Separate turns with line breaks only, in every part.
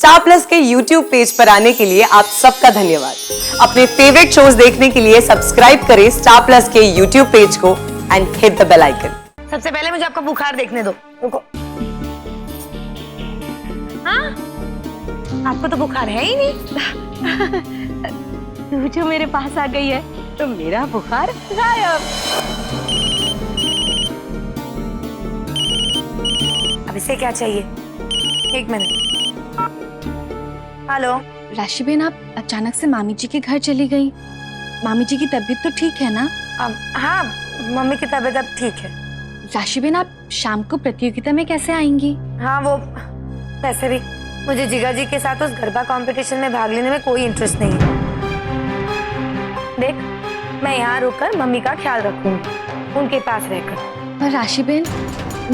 Star Plus के YouTube page पर आने के लिए आप सबका धन्यवाद। अपने फेवरेट शोज देखने के लिए सब्सक्राइब करें स्टार प्लस के YouTube पेज को and hit the bell icon.
सबसे पहले मुझे आपका बुखार देखने दो। रुको। हाँ? आपको तो बुखार है ही नहीं।
तू जो मेरे पास आ गई है तो मेरा बुखार गायब।
अब इसे क्या चाहिए? एक मिनट। हेलो
राशिबेन, आप अचानक से मामी जी के घर चली गई। मामी जी की तबीयत तो ठीक है ना?
हाँ, मम्मी की तबीयत अब ठीक है।
राशिबेन, आप शाम को प्रतियोगिता में कैसे आएंगी?
हाँ, वो वैसे भी मुझे जिगर जी के साथ उस गरबा कंपटीशन में भाग लेने में कोई इंटरेस्ट नहीं है। देख, मैं यहाँ रुककर मम्मी का ख्याल रखूंगी, उनके पास रहकर।
पर राशिबेन,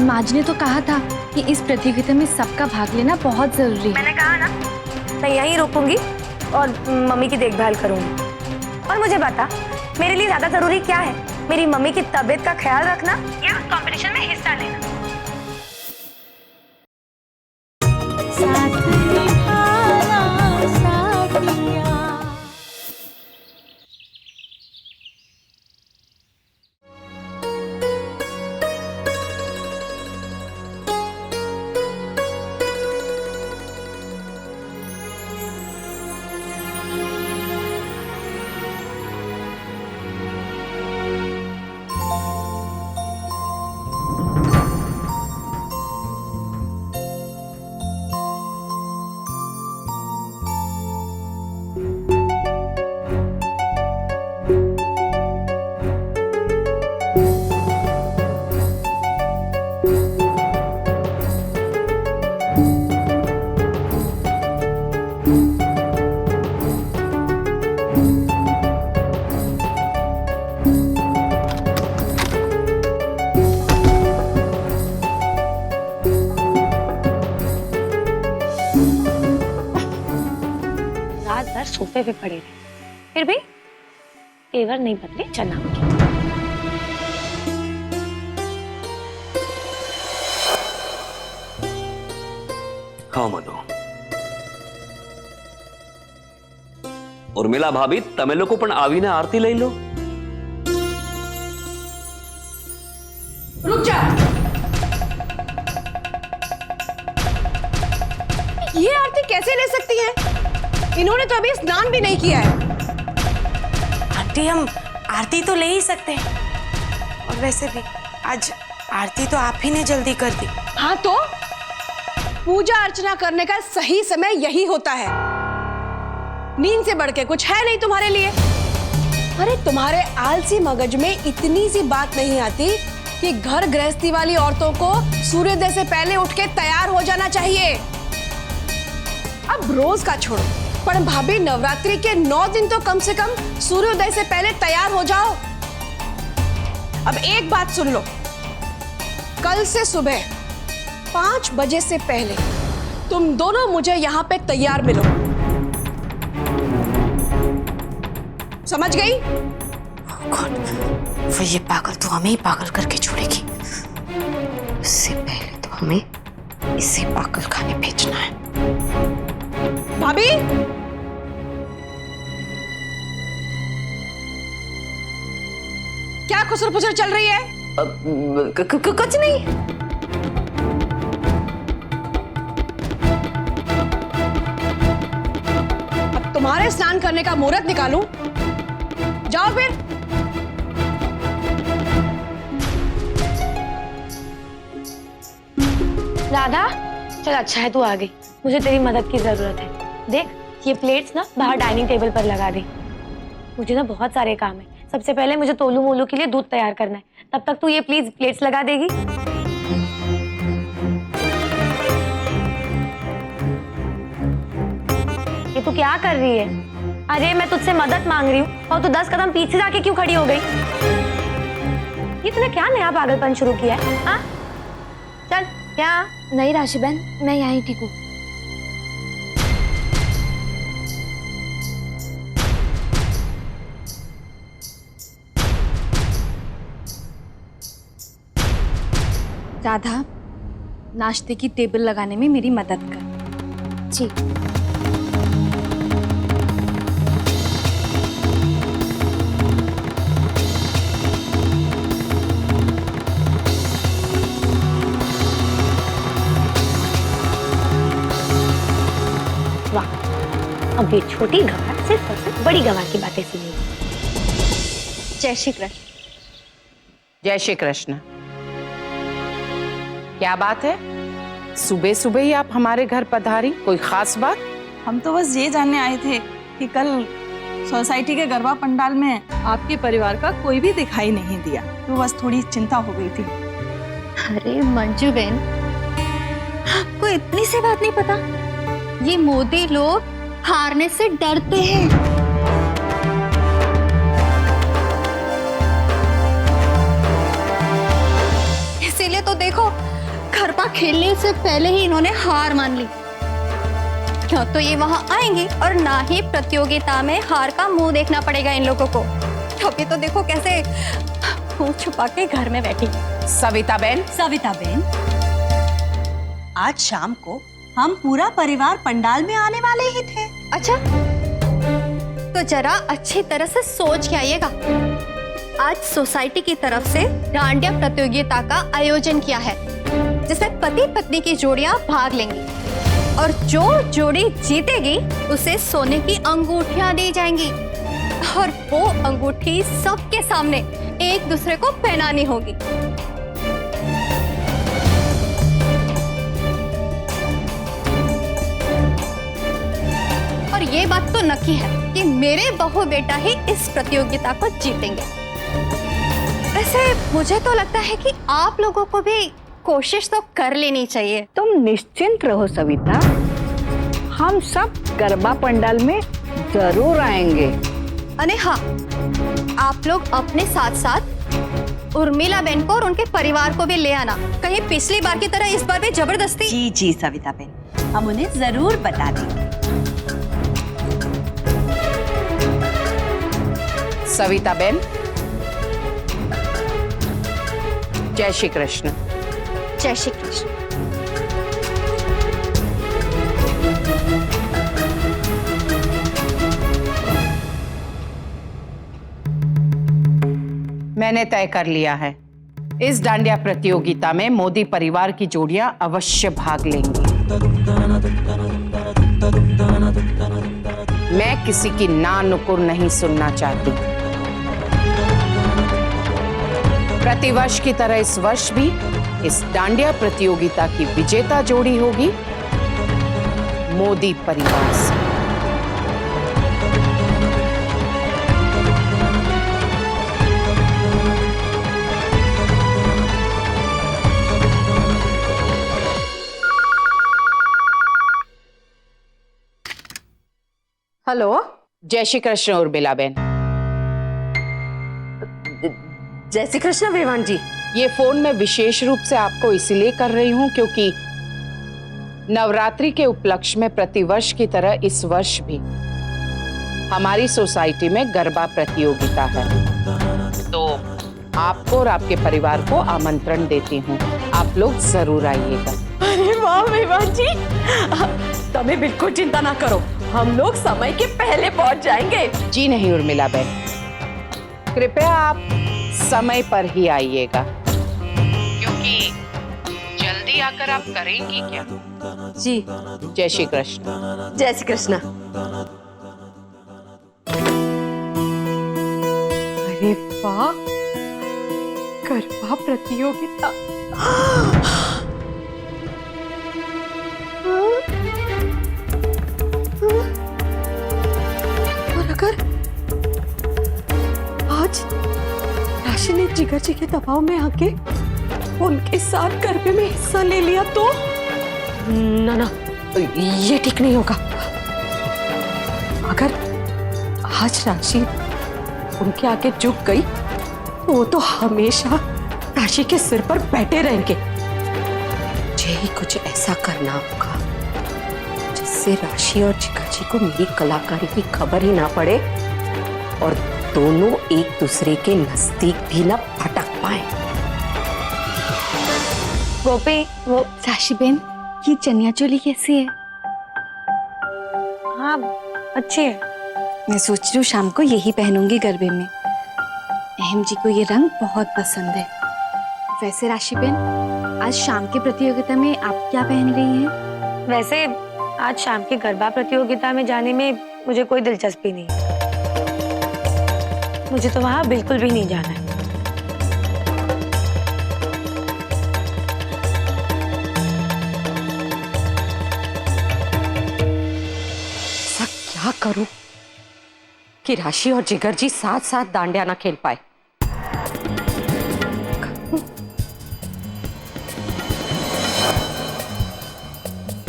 माँ जी ने तो कहा था कि इस प्रतियोगिता में सबका भाग लेना बहुत जरूरी है।
मैंने कहा ना, मैं यहीं रुकूंगी और मम्मी की देखभाल करूंगी। और मुझे बता, मेरे लिए ज्यादा जरूरी क्या है? मेरी मम्मी की तबीयत का ख्याल रखना या कंपटीशन में हिस्सा लेना? रात भर सोफे पे पड़े रहे, फिर भी तेवर नहीं बदले चना की।
खाओ मधु। उर्मिला भाभी, તમે લોકો પણ આવીને આરતી લઈ લો।
रुक जा। ये आरती कैसे ले सकती है? इन्होंने तो अभी स्नान भी नहीं किया है।
आंटी, हम आरती तो ले ही सकते हैं, और वैसे भी आज आरती तो आप ही ने जल्दी कर दी।
हाँ तो पूजा अर्चना करने का सही समय यही होता है। नींद से बढ़ के कुछ है नहीं तुम्हारे लिए। अरे तुम्हारे आलसी मगज में इतनी सी बात नहीं आती कि घर गृहस्थी वाली औरतों को सूर्योदय से पहले उठ के तैयार हो जाना चाहिए। अब रोज का छोड़ो, पर भाभी नवरात्रि के 9 दिन तो कम से कम सूर्योदय से पहले तैयार हो जाओ। अब एक बात सुन लो, कल से सुबह 5 बजे से पहले तुम दोनों मुझे यहाँ पे तैयार मिलो। समझ गई?
वो ये पागल तो हमें ही पागल करके छोड़ेगी। इससे पहले तो हमें इसे पागल खाने भेजना है।
भाभी, क्या खुसर पुसर चल रही है?
कुछ नहीं।
अब तुम्हारे स्नान करने का मुहूर्त निकालूं? जाओ फिर।
राधा, चल अच्छा है तू आ गई, मुझे तेरी मदद की जरूरत है। देख, ये प्लेट्स ना बाहर डाइनिंग टेबल पर लगा दे। मुझे ना बहुत सारे काम है। सबसे पहले मुझे तोलू मोलू के लिए दूध तैयार करना है, तब तक तू ये प्लीज प्लेट्स लगा देगी। ये तू क्या कर रही है? अरे मैं तुझसे मदद मांग रही हूँ और तू 10 कदम पीछे जाके क्यों खड़ी हो गई? ये तूने क्या नया पागलपन शुरू किया है? हाँ, चल यहाँ।
नहीं राशिबेन, मैं यहीं ठीक हूँ। राधा, नाश्ते की टेबल लगाने में मेरी मदद कर। जी।
वाह, अब ये छोटी गवार सिर्फ और सिर्फ बड़ी गवार की बातें सुनेगी।
जय श्री कृष्ण।
जय श्री कृष्ण। क्या बात है, सुबह सुबह ही आप हमारे घर पधारी? कोई खास बात?
हम तो बस ये जानने आए थे कि कल सोसाइटी के गरबा पंडाल में आपके परिवार का कोई भी दिखाई नहीं दिया, तो बस थोड़ी चिंता हो गई थी।
अरे मंजू बहन, आपको इतनी सी बात नहीं पता? ये मोदी लोग हारने से डरते हैं। इसीलिए तो देखो, गरबा खेलने से पहले ही इन्होंने हार मान ली। क्यों तो ये वहां आएंगे और ना ही प्रतियोगिता में हार का मुंह देखना पड़ेगा इन लोगों को। अभी तो देखो कैसे मुंह छुपा के घर में बैठी।
सविता बहन,
आज शाम को हम पूरा परिवार पंडाल में आने वाले ही थे।
अच्छा, तो जरा अच्छी तरह से सोच के आइएगा। आज सोसाइटी की तरफ से डांडिया प्रतियोगिता का आयोजन किया है, जिसमें पति पत्नी की जोड़ियां भाग लेंगी और जो जोड़ी जीतेगी उसे सोने की अंगूठियां दी जाएंगी और वो अंगूठी सबके सामने एक दूसरे को पहनानी होगी। और ये बात तो नक्की है कि मेरे बहू बेटा ही इस प्रतियोगिता को जीतेंगे। वैसे मुझे तो लगता है कि आप लोगों को भी कोशिश तो कर लेनी चाहिए।
तुम निश्चिंत रहो सविता, हम सब गरबा पंडाल में जरूर आएंगे।
अरे हाँ, आप लोग अपने साथ साथ उर्मिला बहन को और उनके परिवार को भी ले आना। कहीं पिछली बार की तरह इस बार भी जबरदस्ती।
जी जी सविता बहन, हम उन्हें जरूर बता देंगे।
सविता बहन, जय श्री कृष्ण।
जय श्री कृष्ण।
मैंने तय कर लिया है, इस डांडिया प्रतियोगिता में मोदी परिवार की जोड़ियां अवश्य भाग लेंगी। मैं किसी की ना नुकुर नहीं सुनना चाहती। प्रतिवर्ष की तरह इस वर्ष भी इस डांडिया प्रतियोगिता की विजेता जोड़ी होगी मोदी परिवार से। हेलो, जय श्री कृष्ण उर्मिला बहन।
जय श्री कृष्ण विवान जी।
ये फोन मैं विशेष रूप से आपको इसलिए कर रही हूँ क्योंकि नवरात्रि के उपलक्ष्य में प्रतिवर्ष की तरह इस वर्ष भी हमारी सोसाइटी में गरबा प्रतियोगिता है, तो आपको और आपके परिवार को आमंत्रण देती हूँ। आप लोग जरूर आइएगा।
अरे वाह विवान जी, तुम्हें बिल्कुल चिंता ना करो, हम लोग समय के पहले पहुंच जाएंगे।
जी नहीं उर्मिला बहन, कृपया आप समय पर ही आइएगा, क्योंकि जल्दी आकर आप करेंगी क्या?
जी।
जय श्री कृष्ण।
जय श्री कृष्ण। अरे वाह, गरबा प्रतियोगिता। और अगर आज राशि ने जिगर जी के दबाव में आके उनके साथ गरबे में हिस्सा ले लिया तो? ना ना, ये ठीक नहीं होगा। अगर आज राशि उनके आगे झुक गई तो वो तो हमेशा राशि के सिर पर बैठे रहेंगे। मुझे ही कुछ ऐसा करना होगा जिससे राशि और जिगर जी को मेरी कलाकारी की खबर ही ना पड़े और दोनों एक दूसरे के नजदीक भी ना भटक पाए।
गोपी, वो राशि बेन, ये चनिया चोली कैसी है?
हाँ अच्छी है।
मैं सोच रही हूँ शाम को यही पहनूंगी गरबे में। अहम जी को ये रंग बहुत पसंद है। वैसे राशि बहन, आज शाम की प्रतियोगिता में आप क्या पहन रही हैं?
वैसे आज शाम की गरबा प्रतियोगिता में जाने में मुझे कोई दिलचस्पी नहीं है। मुझे तो वहां बिल्कुल भी नहीं जाना है।
ऐसा क्या करूं कि राशि और जिगर जी साथ साथ दांडिया ना खेल पाए।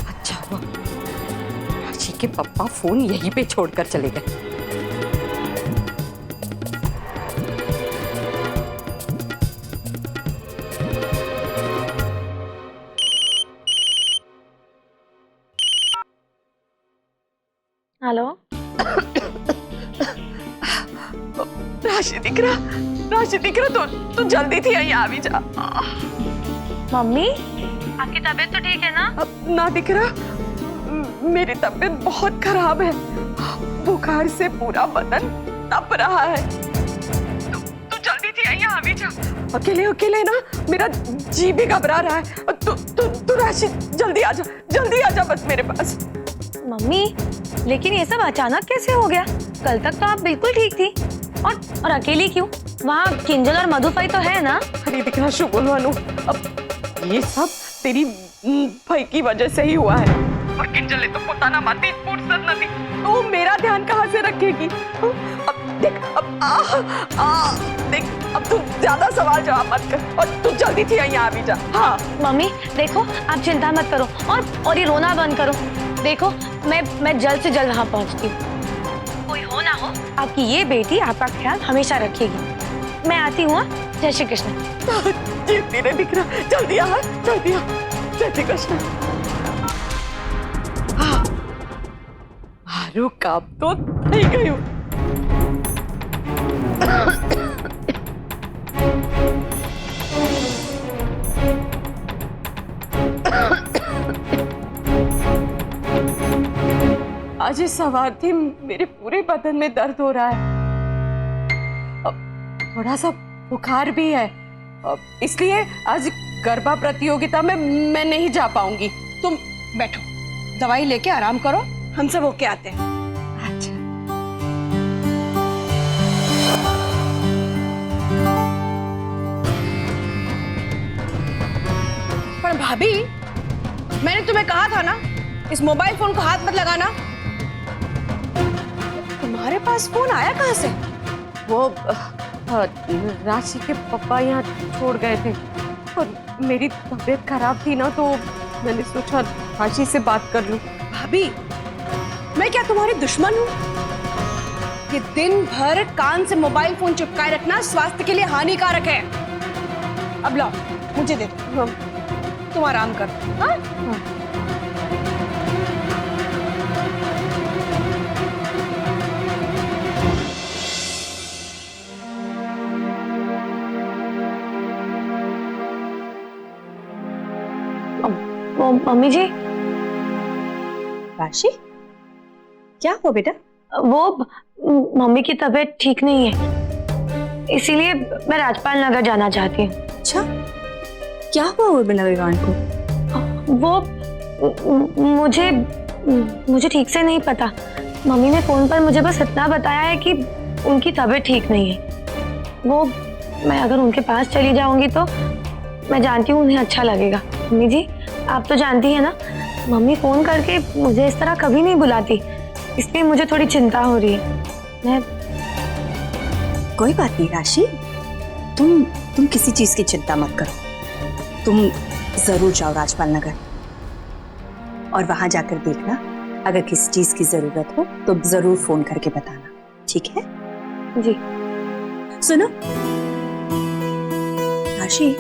अच्छा हुआ राशि के पापा फोन यहीं पे छोड़कर चले गए।
हेलो
राशि दिख रहा तू जल्दी थी यहाँ आ भी जा।
मम्मी, आपकी तबीयत तो ठीक है ना?
अब ना दिख रहा, मेरी तबीयत बहुत खराब है। बुखार से पूरा बदन तप रहा है। तू जल्दी थी यहाँ आ भी जा। अकेले ना मेरा जी भी घबरा रहा है। तू राशि जल्दी आ जा बस मेरे पास।
मम्मी, लेकिन ये सब अचानक कैसे हो गया? कल तक तो आप बिल्कुल ठीक थी। और अकेली क्यों? वहाँ किंजल और मधुफाई तो है ना?
अरे दिखना शुगल वानू, अब ये सब तेरी भाई की वजह से ही हुआ है। और किंजल ने तो पोताना माती फुर्सत न दी, तो मेरा ध्यान कहाँ से रखेगी? अब देख, देख, अब तू ज्यादा सवाल जवाब मत कर और तू जल्दी थी यहाँ भी जा। हाँ
मम्मी देखो, आप चिंता मत करो और ये रोना बंद करो। देखो मैं जल्द से जल्द वहाँ पहुँचती हूँ। कोई हो ना हो, आपकी ये बेटी आपका ख्याल हमेशा रखेगी। मैं आती हूँ। जय श्री कृष्ण।
ये तेरे दिख रहा, जल्दी आ जय श्री कृष्ण। मारू काम तो થઈ ગયું। आज इस सवार थी मेरे पूरे बदन में दर्द हो रहा है। थोड़ा सा बुखार भी है, इसलिए आज गरबा प्रतियोगिता में मैं नहीं जा पाऊंगी।
तुम बैठो, दवाई लेके आराम करो, हम सब होके आते हैं।
अच्छा।
पर भाभी, मैंने तुम्हें कहा था ना, इस मोबाइल फोन को हाथ मत लगाना। तुम्हारे पास फोन आया कहाँ से?
वो राशि के पापा यहाँ छोड़ गए थे और मेरी तबीयत खराब थी ना, तो मैंने सोचा राशि से बात कर लूं।
भाभी, मैं क्या तुम्हारी दुश्मन हूँ? कि दिन भर कान से मोबाइल फोन चिपकाए रखना स्वास्थ्य के लिए हानिकारक है। अब लाओ, मुझे दे दो, तुम आराम करो। हाँ?
मम्मी जी,
राशि, क्या हुआ बेटा?
वो मम्मी की तबीयत ठीक नहीं है, इसीलिए मैं राजपाल नगर जाना चाहती हूँ।
अच्छा, क्या हुआ उर्मिला विवान को?
वो मुझे ठीक से नहीं पता। मम्मी ने फोन पर मुझे बस इतना बताया है कि उनकी तबीयत ठीक नहीं है। वो मैं अगर उनके पास चली जाऊंगी तो मैं जानती हूँ उन्हें अच्छा लगेगा। मम्मी जी, आप तो जानती है ना, मम्मी फोन करके मुझे इस तरह कभी नहीं बुलाती, इसलिए मुझे थोड़ी चिंता हो रही है।
कोई बात नहीं राशि, तुम किसी चीज की चिंता मत करो। तुम जरूर जाओ राजपाल नगर और वहां जाकर देखना, अगर किसी चीज की जरूरत हो तो जरूर फोन करके बताना, ठीक है?
जी।
सुनो राशि,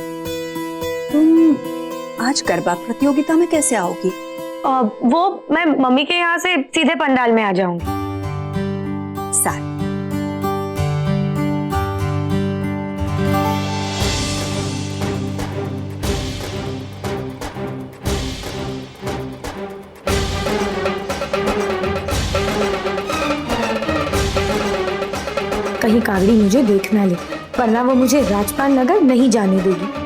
तुम आज गरबा प्रतियोगिता में कैसे आओगी?
वो मैं मम्मी के यहाँ से सीधे पंडाल में आ जाऊंगी।
साथ
कहीं कागड़ी मुझे देख ना ले, वरना वो मुझे राजपाल नगर नहीं जाने देगी।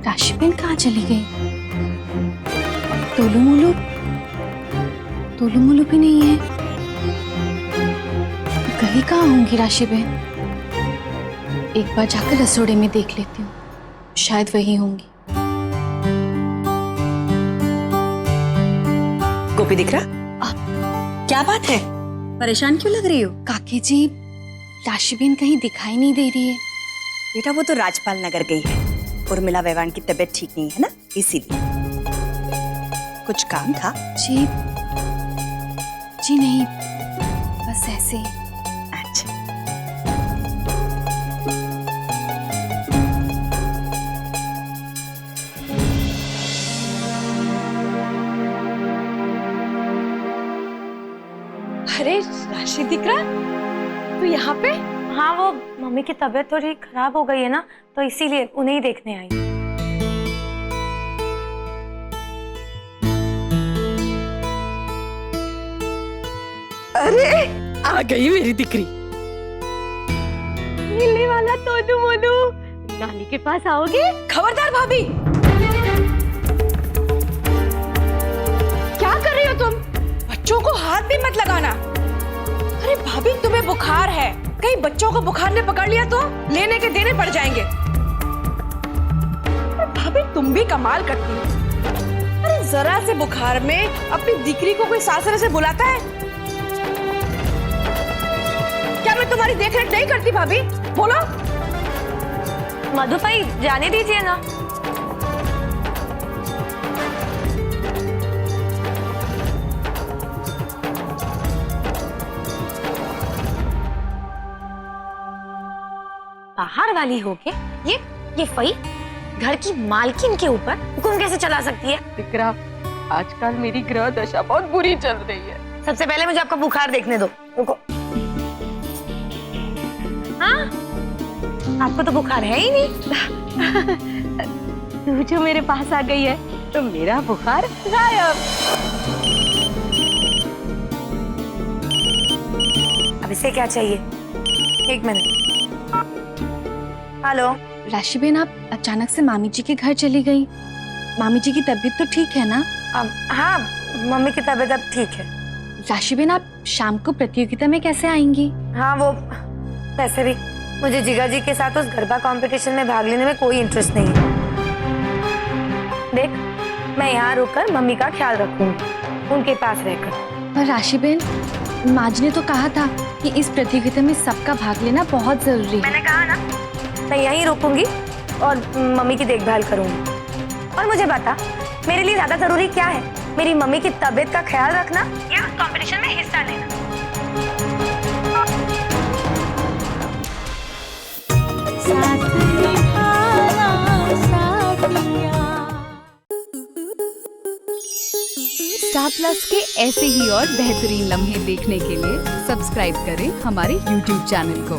राशिबेन कहाँ चली गई? तोलू मोलू भी नहीं है। कहीं कहाँ होंगी राशिबेन? एक बार जाकर रसोड़े में देख लेती हूँ, शायद वही होंगी।
गोपी दिख रहा? क्या बात है, परेशान क्यों लग रही हो?
काकी जी, राशिबेन कहीं दिखाई नहीं दे रही है।
बेटा वो तो राजपाल नगर गई है, उर्मिला वैवान की तबीयत ठीक नहीं है ना, इसीलिए। कुछ काम था?
जी नहीं, बस ऐसे ही।
अच्छा।
अरे राशि दिख रहा? तू यहाँ पे?
हाँ, वो मम्मी की तबीयत थोड़ी खराब हो गई है ना, तो इसीलिए उन्हें ही देखने आई।
अरे आ गई मेरी दिकरी।
मिलने वाला तोलू मोलू, नानी के पास आओगे?
खबरदार भाभी, क्या कर रही हो तुम? बच्चों को हाथ भी मत लगाना। अरे भाभी तुम्हें बुखार है, कहीं बच्चों को बुखार ने पकड़ लिया तो लेने के देने पड़ जाएंगे। अरे भाभी तुम भी कमाल करती हो। अरे जरा से बुखार में अपनी दिकरी को कोई सासरे से बुलाता है? क्या मैं तुम्हारी देखरेख नहीं करती भाभी? बोलो।
मधु भाई जाने दीजिए ना। बाहर वाली होके ये फई घर की मालकिन के ऊपर हुक्म कैसे चला सकती है?
दिकरा, आजकल मेरी ग्रह दशा बहुत बुरी चल रही है।
सबसे पहले मुझे आपका बुखार देखने दो। रुको। हाँ, आपको तो बुखार है ही नहीं।
तू जो मेरे पास आ गई है तो मेरा बुखार गायब।
अब इसे क्या चाहिए? एक मिनट। हेलो
राशिबेन, आप अचानक से मामी जी के घर चली गई। मामी जी की तबीयत तो ठीक है ना?
हाँ, मम्मी की तबीयत अब ठीक है।
राशिबेन, आप शाम को प्रतियोगिता में कैसे आएंगी?
हाँ, वो वैसे भी मुझे जिगा जी के साथ उस गरबा कंपटीशन में भाग लेने में कोई इंटरेस्ट नहीं है। देख, मैं यहाँ रुककर मम्मी का ख्याल रखूंगी, उनके पास रहकर।
पर राशिबेन, माँ जी ने तो कहा था कि इस प्रतियोगिता में सबका भाग लेना बहुत जरूरी है।
मैंने कहा ना, मैं यहीं रुकूंगी और मम्मी की देखभाल करूंगी। और मुझे बता, मेरे लिए ज्यादा जरूरी क्या है? मेरी मम्मी की तबीयत का ख्याल रखना या कंपटीशन में हिस्सा लेना?
स्टार प्लस के ऐसे ही और बेहतरीन लम्हे देखने के लिए सब्सक्राइब करें हमारे YouTube चैनल को।